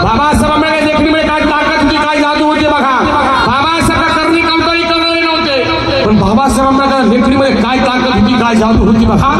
बाबासाहेब आंबेडकर लेखणीमध्ये काय ताकद होती, काय जादू होती बघा. बाबासाहेब करणी कामगारी करणारे नव्हते, पण बाबासाहेब आंबेडकर लेखणीमध्ये काय ताकद होती, काय जादू होती बघा.